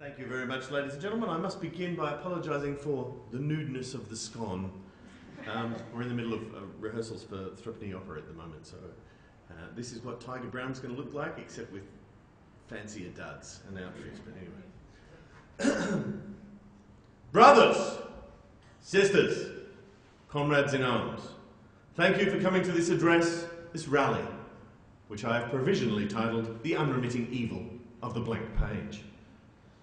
Thank you very much, ladies and gentlemen. I must begin by apologising for the nudeness of the scone. We're in the middle of rehearsals for Threepenny Opera at the moment, so this is what Tiger Brown's going to look like, except with fancier duds and outfits. But anyway. Brothers, sisters, comrades in arms, thank you for coming to this address, this rally, which I have provisionally titled The Unremitting Evil of the Blank Page.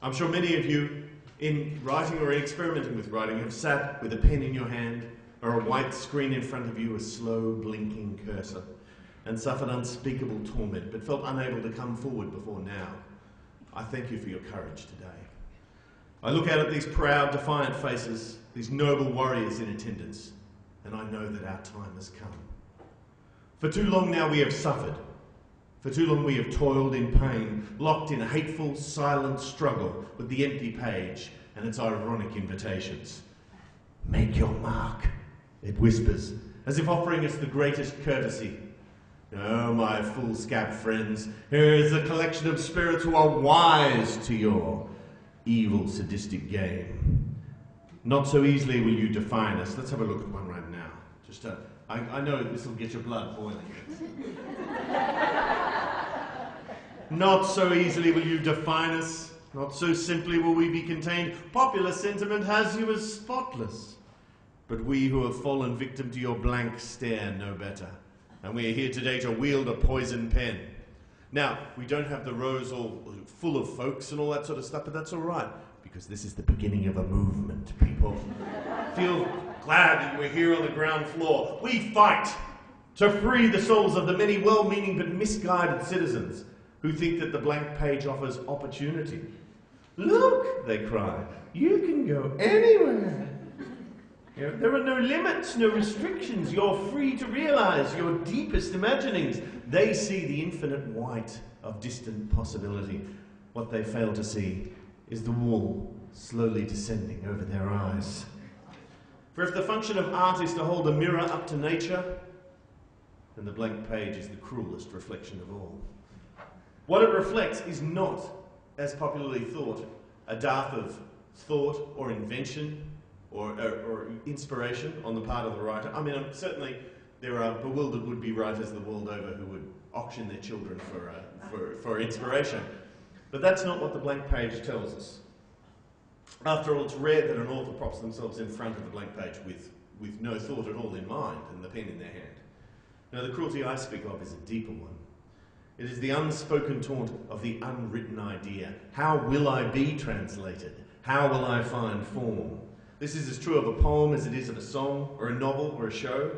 I'm sure many of you, in writing or experimenting with writing, have sat with a pen in your hand or a white screen in front of you, a slow blinking cursor, and suffered unspeakable torment, but felt unable to come forward before now. I thank you for your courage today. I look out at these proud, defiant faces, these noble warriors in attendance, and I know that our time has come. For too long now we have suffered. For too long we have toiled in pain, locked in a hateful, silent struggle with the empty page and its ironic invitations. Make your mark, it whispers, as if offering us the greatest courtesy. Oh, my foolscap friends, here is a collection of spirits who are wise to your evil, sadistic game. Not so easily will you define us. Let's have a look at one right now. I know this will get your blood boiling. Not so easily will you define us. Not so simply will we be contained. Popular sentiment has you as spotless. But we who have fallen victim to your blank stare know better. And we are here today to wield a poison pen. Now, we don't have the rows all full of folks and all that sort of stuff, but that's all right, because this is the beginning of a movement, people. Feel glad that you are here on the ground floor. We fight to free the souls of the many well-meaning but misguided citizens who think that the blank page offers opportunity. Look, they cry, you can go anywhere. There are no limits, no restrictions. You're free to realize your deepest imaginings. They see the infinite white of distant possibility. What they fail to see is the wall slowly descending over their eyes. For if the function of art is to hold a mirror up to nature, then the blank page is the cruelest reflection of all. What it reflects is not, as popularly thought, a dearth of thought or invention or inspiration on the part of the writer. I mean, certainly there are bewildered would-be writers the world over who would auction their children for inspiration. But that's not what the blank page tells us. After all, it's rare that an author props themselves in front of the blank page with no thought at all in mind and the pen in their hand. Now, the cruelty I speak of is a deeper one. It is the unspoken taunt of the unwritten idea. How will I be translated? How will I find form? This is as true of a poem as it is of a song or a novel or a show.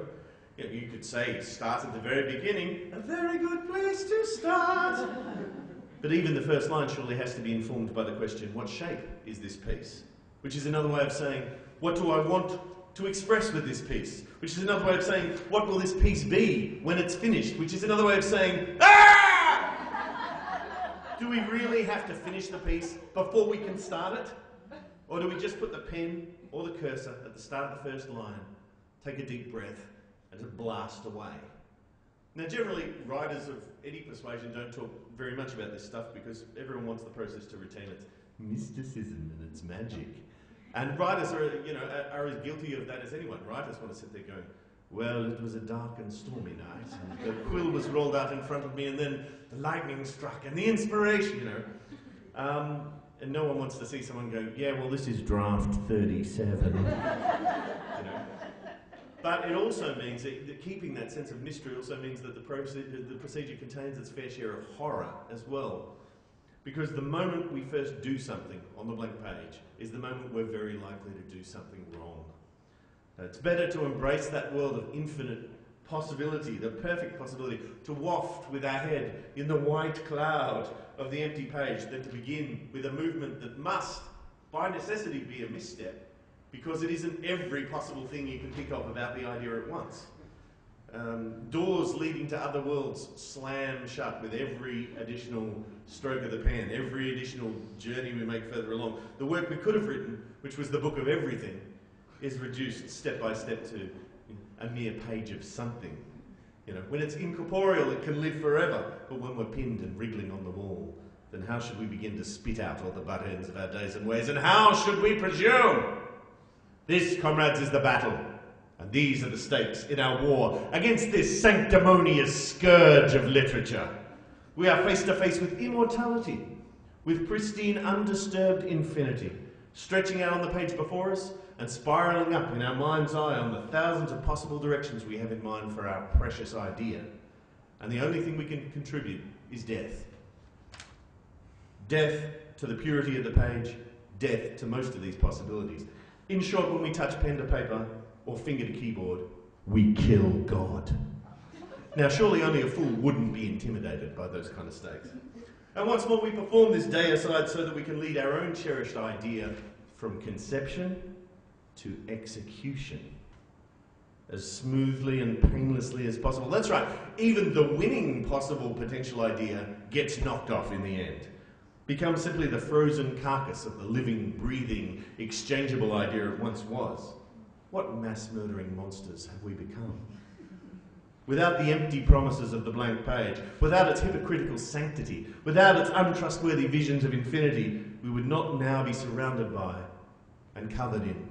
You could say, start at the very beginning, a very good place to start. But even the first line surely has to be informed by the question, what shape is this piece? Which is another way of saying, what do I want to express with this piece? Which is another way of saying, what will this piece be when it's finished? Which is another way of saying, ah! Do we really have to finish the piece before we can start it? Or do we just put the pen or the cursor at the start of the first line, take a deep breath, and just blast away? Now, generally, writers of any persuasion don't talk very much about this stuff because everyone wants the process to retain its mysticism and its magic. And writers are as guilty of that as anyone. Writers want to sit there going, well, it was a dark and stormy night, and the quill was rolled out in front of me, and then the lightning struck, and the inspiration, and no one wants to see someone go, yeah, well, this is draft 37. But it also means that keeping that sense of mystery also means that the procedure contains its fair share of horror as well. Because the moment we first do something on the blank page is the moment we're very likely to do something wrong. It's better to embrace that world of infinite possibility, the perfect possibility, to waft with our head in the white cloud of the empty page than to begin with a movement that must, by necessity, be a misstep. Because it isn't every possible thing you can think of about the idea at once. Doors leading to other worlds slam shut with every additional stroke of the pen, every additional journey we make further along. The work we could have written, which was the book of everything, is reduced step by step to a mere page of something. When it's incorporeal, it can live forever, but when we're pinned and wriggling on the wall, then how should we begin to spit out all the butt ends of our days and ways, and how should we presume? This, comrades, is the battle, and these are the stakes in our war against this sanctimonious scourge of literature. We are face to face with immortality, with pristine, undisturbed infinity, stretching out on the page before us and spiralling up in our mind's eye on the thousands of possible directions we have in mind for our precious idea. And the only thing we can contribute is death. Death to the purity of the page, death to most of these possibilities. In short, when we touch pen to paper or finger to keyboard, we kill God. Now, surely only a fool wouldn't be intimidated by those kind of stakes. And once more, we perform this deicide so that we can lead our own cherished idea from conception to execution as smoothly and painlessly as possible. That's right, even the winning possible potential idea gets knocked off in the end. Becomes simply the frozen carcass of the living, breathing, exchangeable idea it once was. What mass-murdering monsters have we become? Without the empty promises of the blank page, without its hypocritical sanctity, without its untrustworthy visions of infinity, we would not now be surrounded by and covered in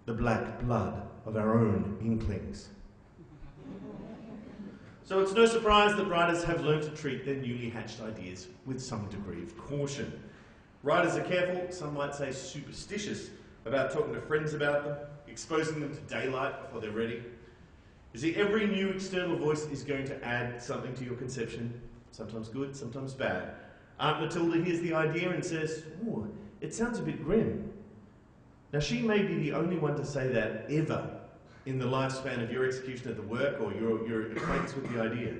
the black blood of our own inklings. So it's no surprise that writers have learned to treat their newly hatched ideas with some degree of caution. Writers are careful, some might say superstitious, about talking to friends about them, exposing them to daylight before they're ready. You see, every new external voice is going to add something to your conception, sometimes good, sometimes bad. Aunt Matilda hears the idea and says, "Oh, it sounds a bit grim." Now, she may be the only one to say that ever in the lifespan of your execution of the work or your acquaintance with the idea.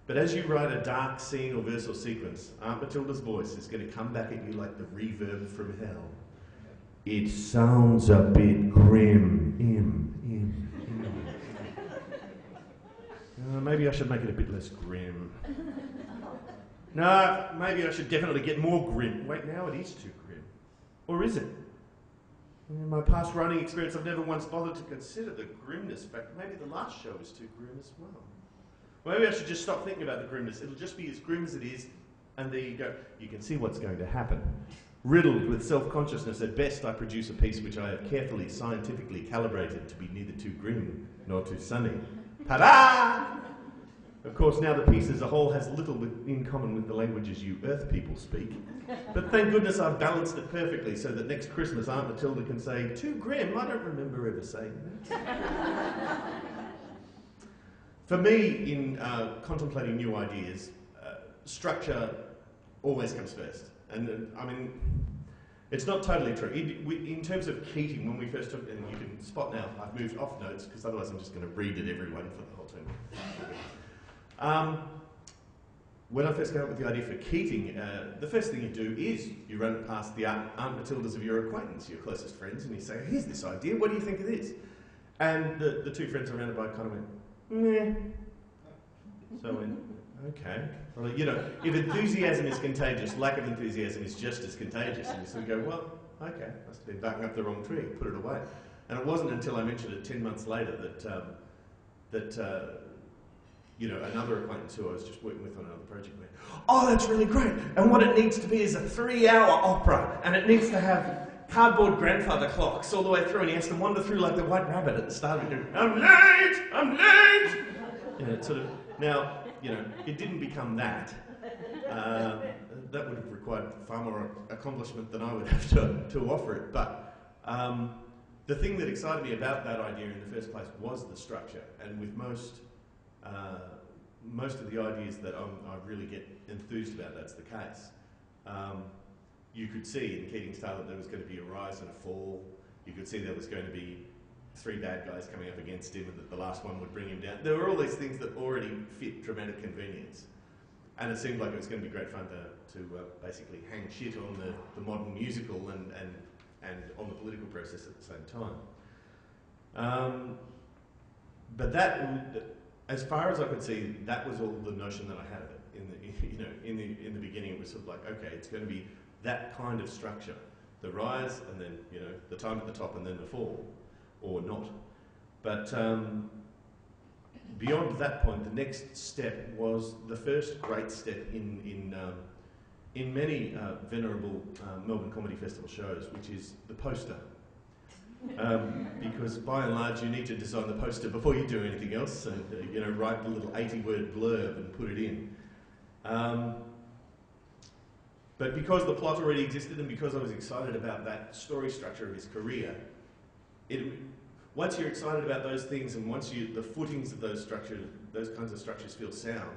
But as you write a dark scene or verse or sequence, Aunt Matilda's voice is going to come back at you like the reverb from hell. "It sounds a bit grim, maybe I should make it a bit less grim. No, maybe I should definitely get more grim. Wait, now it is too grim. Or is it? In my past writing experience, I've never once bothered to consider the grimness fact. Maybe the last show was too grim as well. Maybe I should just stop thinking about the grimness. It'll just be as grim as it is, and there you go. You can see what's going to happen. Riddled with self-consciousness, at best I produce a piece which I have carefully, scientifically calibrated to be neither too grim nor too sunny. Ta-da! Of course, now the piece as a whole has little in common with the languages you Earth people speak. But thank goodness I've balanced it perfectly so that next Christmas Aunt Matilda can say, "Too grim, I don't remember ever saying that." For me, in contemplating new ideas, structure always comes first. And I mean, it's not totally true. In terms of Keating, when we first took, and you can spot now, I've moved off notes because otherwise I'm just going to read at everyone for the whole term. When I first came up with the idea for Keating, the first thing you do is you run it past the Aunt Matildas of your acquaintance, your closest friends, and you say, "Here's this idea, what do you think of this?" And the two friends around about kind of went, "Meh." So I went, "Okay." Well, you know, if enthusiasm is contagious, lack of enthusiasm is just as contagious. And you sort of go, "Well, okay, must have been barking up the wrong tree, put it away." And it wasn't until I mentioned it 10 months later that you know, another acquaintance who I was just working with on another project went, "Oh, that's really great. And what it needs to be is a 3-hour opera. And it needs to have cardboard grandfather clocks all the way through. And he has to wander through like the White Rabbit at the start of it. I'm late! I'm late!" And it sort of, now, you know, it didn't become that. That would have required far more accomplishment than I would have to offer it. But the thing that excited me about that idea in the first place was the structure. And with most of the ideas that I really get enthused about, that's the case. You could see in Keating's tale that there was going to be a rise and a fall. You could see there was going to be 3 bad guys coming up against him and that the last one would bring him down. There were all these things that already fit dramatic convenience. And it seemed like it was going to be great fun to basically hang shit on the modern musical and on the political process at the same time. But that, as far as I could see, that was all the notion that I had of it. In the beginning, it was sort of like, okay, it's going to be that kind of structure: the rise, and then the time at the top, and then the fall, or not. But beyond that point, the next step was the first great step in in many venerable Melbourne Comedy Festival shows, which is the poster. Because by and large you need to design the poster before you do anything else, and you know, write the little 80-word blurb and put it in. But because the plot already existed and because I was excited about that story structure of his career, once you're excited about those things and once the footings of those kinds of structures feel sound,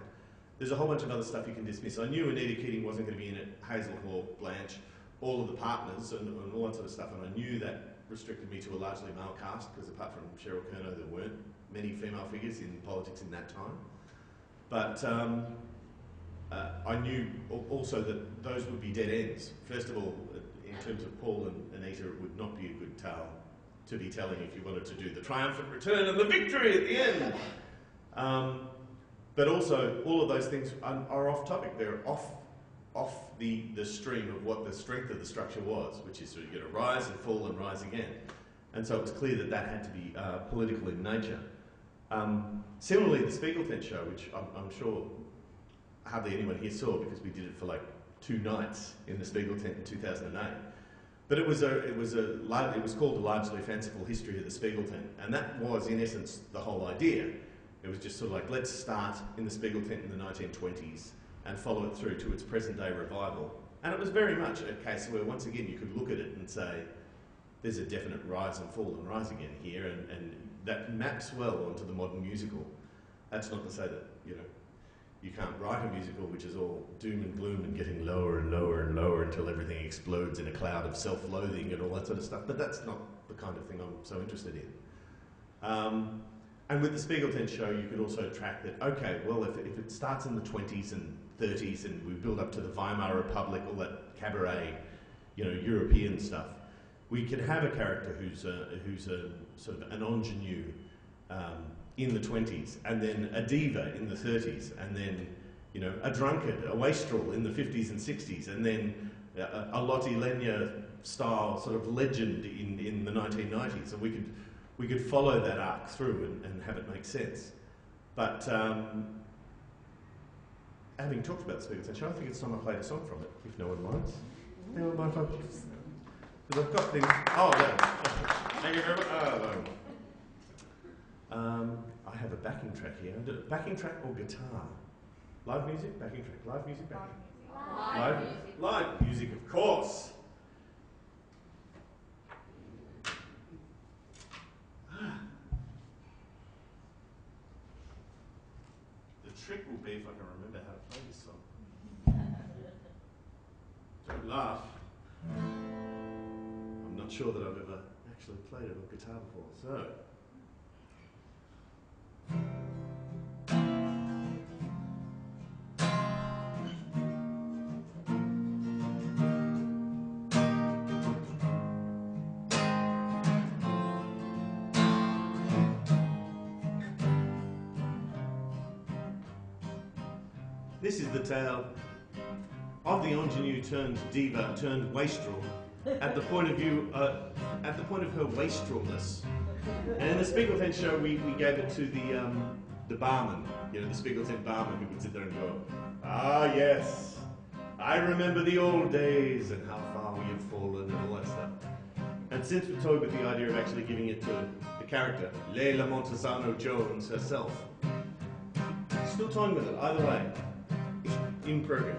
there's a whole bunch of other stuff you can dismiss. I knew Anita Keating wasn't going to be in it, Hazel Hall, Blanche, all of the partners and all that sort of stuff, and I knew that restricted me to a largely male cast, because apart from Cheryl Kerno there weren't many female figures in politics in that time. But I knew also that those would be dead ends. First of all, in terms of Paul and Anita, it would not be a good tale to be telling if you wanted to do the triumphant return and the victory at the end. But also, all of those things are off topic. They're off the stream of what the strength of the structure was, which is sort of, you know, rise and fall and rise again. And so it was clear that that had to be political in nature. Similarly, the Spiegel Tent show, which I'm sure hardly anyone here saw because we did it for like 2 nights in the Spiegel Tent in 2008. But it was called A Largely Fanciful History of the Spiegel Tent, and that was in essence the whole idea. It was just sort of like, let's start in the Spiegel Tent in the 1920s and follow it through to its present day revival. And it was very much a case where once again you could look at it and say, there's a definite rise and fall and rise again here, and that maps well onto the modern musical. That's not to say that, you know, you can't write a musical which is all doom and gloom and getting lower and lower and lower until everything explodes in a cloud of self-loathing and all that sort of stuff, but that's not the kind of thing I'm so interested in. And with the Spiegel Tent show, you could also track that, okay, well, if it starts in the 20s and 30s and we build up to the Weimar Republic, all that cabaret, you know, European stuff, we could have a character who's a sort of an ingenue in the 20s, and then a diva in the 30s, and then, you know, a drunkard, a wastrel in the 50s and 60s, and then a Lotte Lenya style sort of legend in the 1990s, and we could follow that arc through and have it make sense. But having talked about the Spiegel Tent show, I think it's time I played a song from it, if no one minds. No one minds? Because I've got things. Oh, yeah. Thank you very much. I have a backing track here. Backing track or guitar? Live music, backing track. Live music, backing. Live music, of course. The trick will be if I can remember how to play this song. Don't laugh. I'm not sure that I've ever actually played it on guitar before, so. This is the tale of the ingenue turned diva turned wastrel at the point of view, at the point of her wastrelness. And in the Spiegel Tent show, we gave it to the barman, you know, the Spiegel Tent barman, who would sit there and go, "Ah, yes, I remember the old days and how far we have fallen and all that stuff." And since we toyed with the idea of actually giving it to the character, Leila Montesano Jones herself, still toying with it, either way. In progress.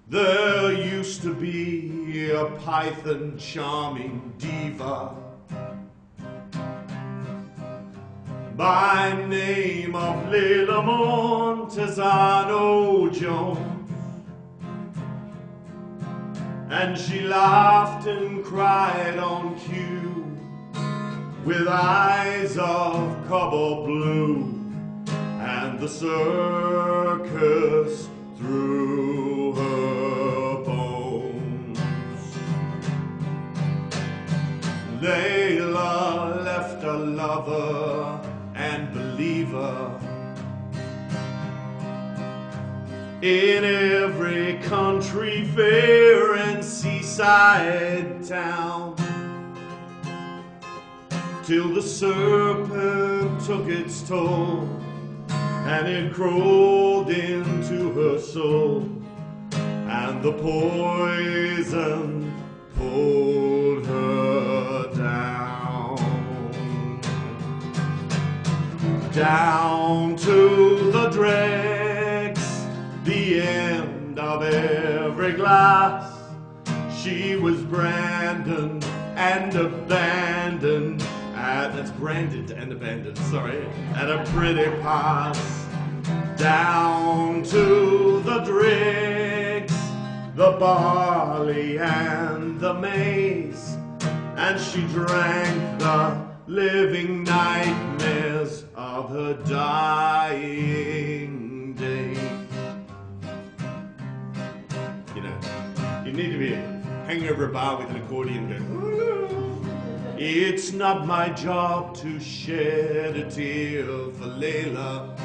There used to be a Python charming diva by name of Leila Montesano Jones, and she laughed and cried on cue with eyes of cobalt blue, and the circus through her bones. Leila left a lover and believer in every country fair and seaside town, till the serpent took its toll and it crawled into her soul, and and the poison pulled her down to the dregs, the end of every glass. She was branded and abandoned that's branded and abandoned, sorry, at a pretty pass. Down to the dregs, the barley and the maize, and she drank the living nightmares of her dying days. You know, you need to be hanging over a bar with an accordion going, ooh. It's not my job to shed a tear for Layla.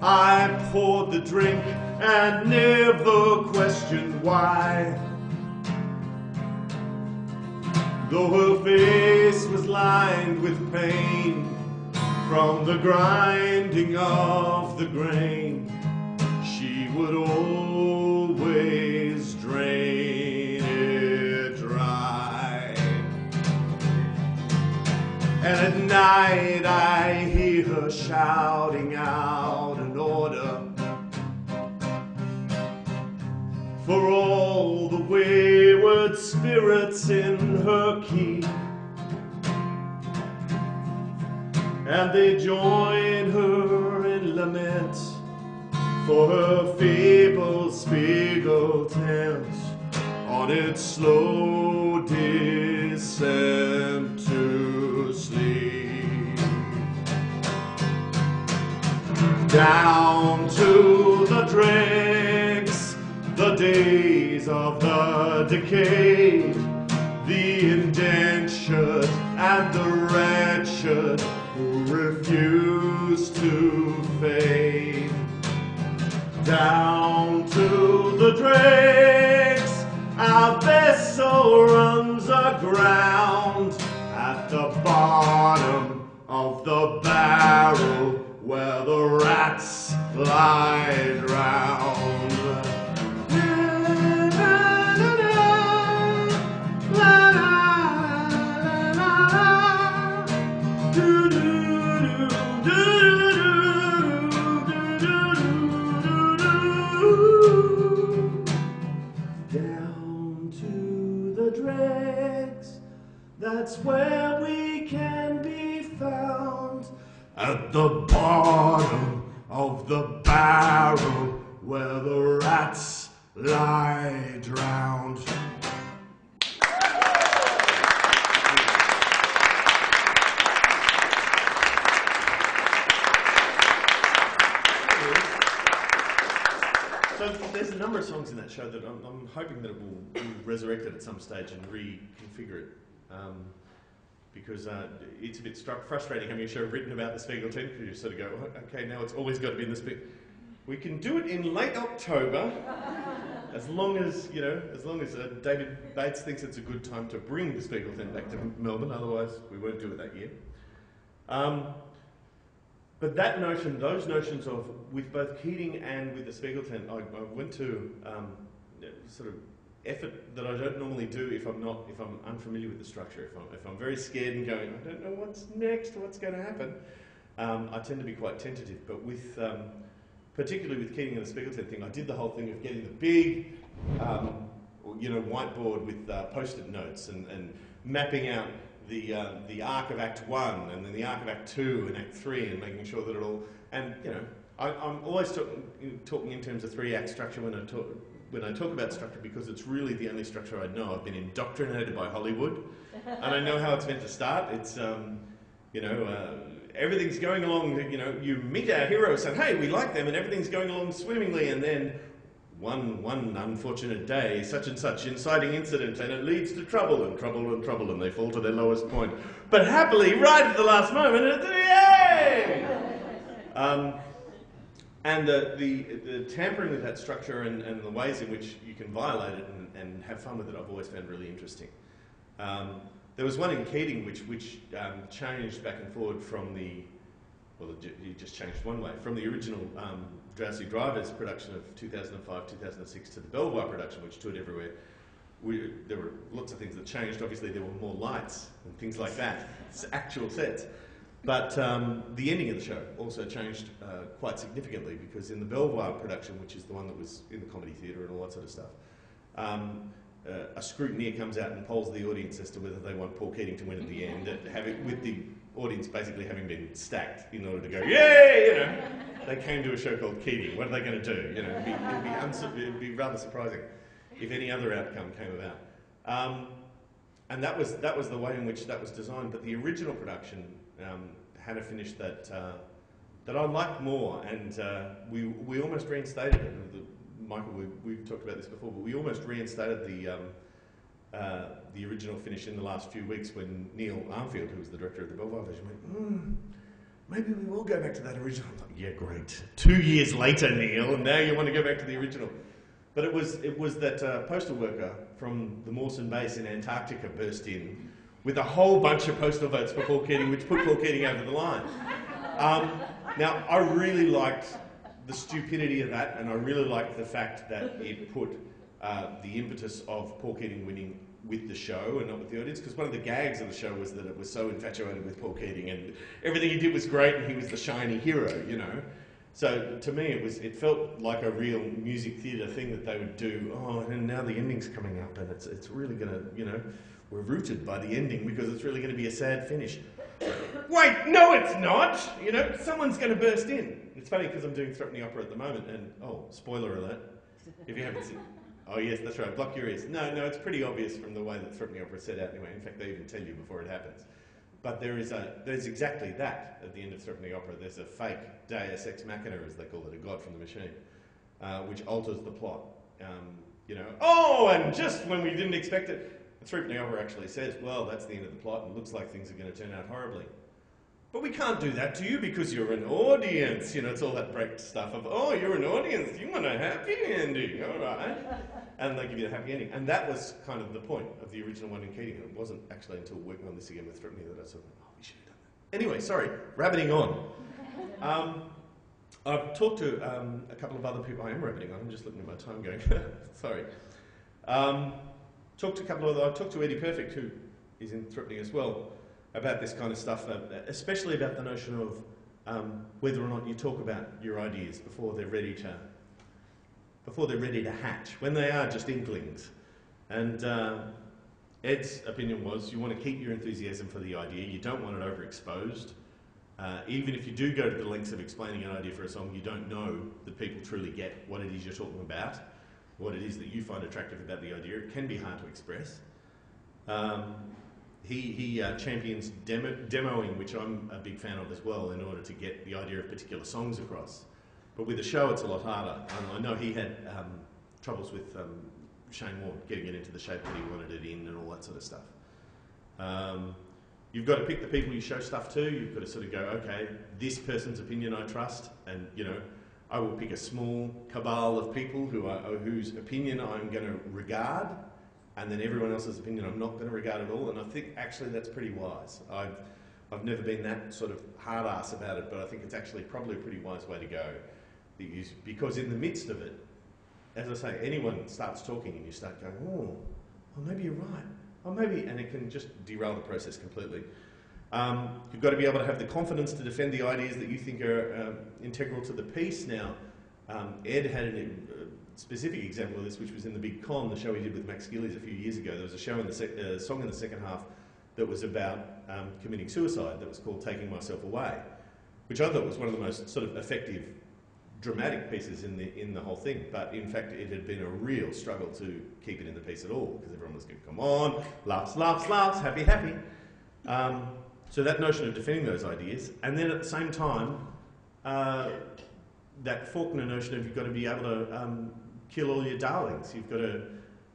I poured the drink and never questioned why, though her face was lined with pain from the grinding of the grain. She would always drain it dry. And at night I hear her shouting out an order for all the wayward spirits in her key, and they join her in lament for her feeble spiegel tent on its slow descent to sleep. Down to the dregs, the days of the decayed, the indentured and the wretched who refuse to fade. Down to the dregs, our vessel runs aground at the bottom of the barrel where the rats lie drowned. That's where we can be found, at the bottom of the barrel where the rats lie drowned. So there's a number of songs in that show that I'm hoping that it will be resurrected at some stage and reconfigure it. Because it's a bit frustrating having a show written about the Spiegel team, because you sort of go, okay, now it's always got to be in the Spiegel. We can do it in late October, as long as David Bates thinks it's a good time to bring the Spiegel team back to Melbourne, otherwise we won't do it that year. But that notion, those notions of, with both Keating and with the Spiegel team, I went to sort of effort that I don't normally do if I'm unfamiliar with the structure. If I'm very scared and going, I don't know what's next, what's going to happen, I tend to be quite tentative. But with, particularly with Keating and the Spiegelton thing, I did the whole thing of getting the big, whiteboard with post-it notes and mapping out the arc of Act 1 and then the arc of Act 2 and Act 3 and making sure that it all, and I'm always talking in terms of 3-act structure when I talk about structure, because it's really the only structure I know. I've been indoctrinated by Hollywood, and I know how it's meant to start. It's, everything's going along, you meet our heroes and, hey, we like them, and everything's going along swimmingly, and then one unfortunate day, such and such inciting incident, and it leads to trouble, and trouble, and trouble, and they fall to their lowest point. But happily, right at the last moment, yay! And the tampering with that structure and the ways in which you can violate it and have fun with it, I've always found really interesting. There was one in Keating which changed back and forward from well, he just changed one way. From the original Drowsy Drivers production of 2005, 2006 to the Belvoir production, which toured everywhere, there were lots of things that changed. Obviously, there were more lights and things like that, actual sets. But the ending of the show also changed quite significantly, because in the Belvoir production, which is the one that was in the Comedy Theatre and all that sort of stuff, a scrutineer comes out and polls the audience as to whether they want Paul Keating to win at the end, with the audience basically having been stacked in order to go, yay, you know. They came to a show called Keating. What are they going to do? You know, it'd be rather surprising if any other outcome came about. And that was the way in which that was designed. But the original production had a finish that I liked more, and we almost reinstated it. Michael, we've talked about this before, but we almost reinstated the original finish in the last few weeks when Neil Armfield, who was the director of the Belvoir version, went, maybe we will go back to that original. I'm like, yeah, great. 2 years later, Neil, and now you want to go back to the original. But it was that postal worker from the Mawson base in Antarctica burst in with a whole bunch of postal votes for Paul Keating, which put Paul Keating over the line. Now, I really liked the stupidity of that, and I really liked the fact that it put the impetus of Paul Keating winning with the show and not with the audience, because one of the gags of the show was that it was so infatuated with Paul Keating and everything he did was great and he was the shiny hero, you know. So to me it felt like a real music theatre thing that they would do. Oh, and now the ending's coming up and it's really going to, you know, we're rooted by the ending because it's really going to be a sad finish. Wait, no it's not! You know, someone's going to burst in. It's funny because I'm doing Threepenny Opera at the moment and, oh, spoiler alert, if you haven't seen. Oh yes, that's right, block your ears. No, it's pretty obvious from the way that Threepenny Opera is set out anyway. In fact, they even tell you before it happens. But there's exactly that at the end of Threepenny Opera. There's a fake Deus Ex Machina, as they call it, a god from the machine, which alters the plot. You know, oh, and just when we didn't expect it, the Threepenny Opera actually says, well, that's the end of the plot and it looks like things are going to turn out horribly. But we can't do that to you because you're an audience. You know, it's all that Brecht stuff of, oh, you're an audience, you want a happy ending, all right. And they give you the happy ending. And that was kind of the point of the original one in Keating. And it wasn't actually until working on this again with Threepenny that I sort of went, oh, we should have done that. Anyway, sorry, rabbiting on. I've talked to a couple of other people. I am rabbiting on, I'm just looking at my time going, sorry. I talked to Eddie Perfect, who is in Threepenny as well, about this kind of stuff, especially about the notion of whether or not you talk about your ideas before they're ready to hatch, when they are just inklings. And Ed's opinion was you want to keep your enthusiasm for the idea, you don't want it overexposed. Even if you do go to the lengths of explaining an idea for a song, you don't know that people truly get what it is you're talking about, what it is that you find attractive about the idea. It can be hard to express. He champions demoing, which I'm a big fan of as well, in order to get the idea of particular songs across. But with a show, it's a lot harder. I know he had troubles with Shane Warne getting it into the shape that he wanted it in and all that sort of stuff. You've got to pick the people you show stuff to. You've got to sort of go, okay, this person's opinion I trust, and you know, I will pick a small cabal of people whose opinion I'm going to regard, and then everyone else's opinion I'm not going to regard at all. And I think actually that's pretty wise. I've never been that sort of hard ass about it, but I think it's actually probably a pretty wise way to go. Because in the midst of it, as I say, anyone starts talking and you start going, oh maybe you're right. Oh, maybe, and it can just derail the process completely. You've got to be able to have the confidence to defend the ideas that you think are integral to the piece. Now, Ed had a specific example of this, which was in the Big Con, the show he did with Max Gillies a few years ago. There was a show in the song in the second half that was about committing suicide, that was called Taking Myself Away, which I thought was one of the most sort of effective dramatic pieces in the whole thing, but in fact it had been a real struggle to keep it in the piece at all, because everyone was going, come on, laughs, laughs, laughs, happy, happy. So that notion of defending those ideas, and then at the same time, that Faulkner notion of you've got to be able to kill all your darlings. You've got to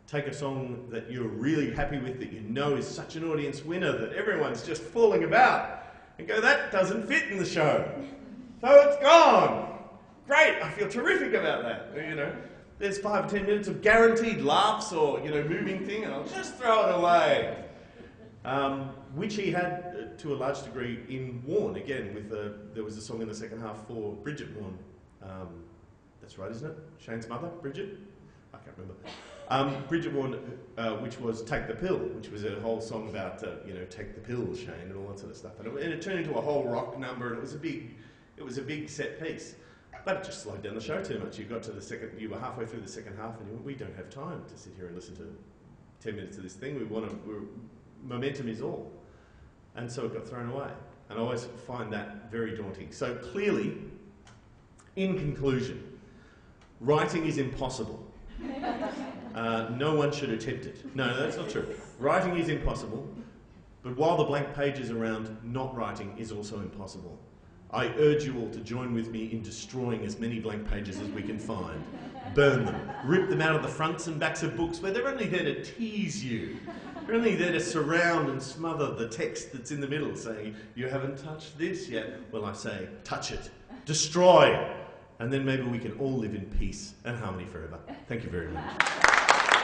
take a song that you're really happy with, that you know is such an audience winner, that everyone's just falling about, and go, that doesn't fit in the show, so it's gone. Great, I feel terrific about that. You know, there's 5 or 10 minutes of guaranteed laughs or, you know, moving thing, and I'll just throw it away. which he had, to a large degree, in Warne, again, with there was a song in the second half for Bridget Warne. That's right, isn't it? Shane's mother, Bridget? I can't remember. Bridget Warne, which was Take the Pill, which was a whole song about, take the pill, Shane, and all that sort of stuff. And it turned into a whole rock number, and it was a big set piece. But it just slowed down the show too much. You were halfway through the second half, and you went, we don't have time to sit here and listen to 10 minutes of this thing. Momentum is all. And so it got thrown away. And I always find that very daunting. So clearly, in conclusion, writing is impossible. No one should attempt it. No, that's not true. Writing is impossible, but while the blank pages around not writing is also impossible, I urge you all to join with me in destroying as many blank pages as we can find. Burn them. Rip them out of the fronts and backs of books where they're only there to tease you. They're only there to surround and smother the text that's in the middle, saying, you haven't touched this yet. Well, I say, touch it. Destroy. And then maybe we can all live in peace and harmony forever. Thank you very much.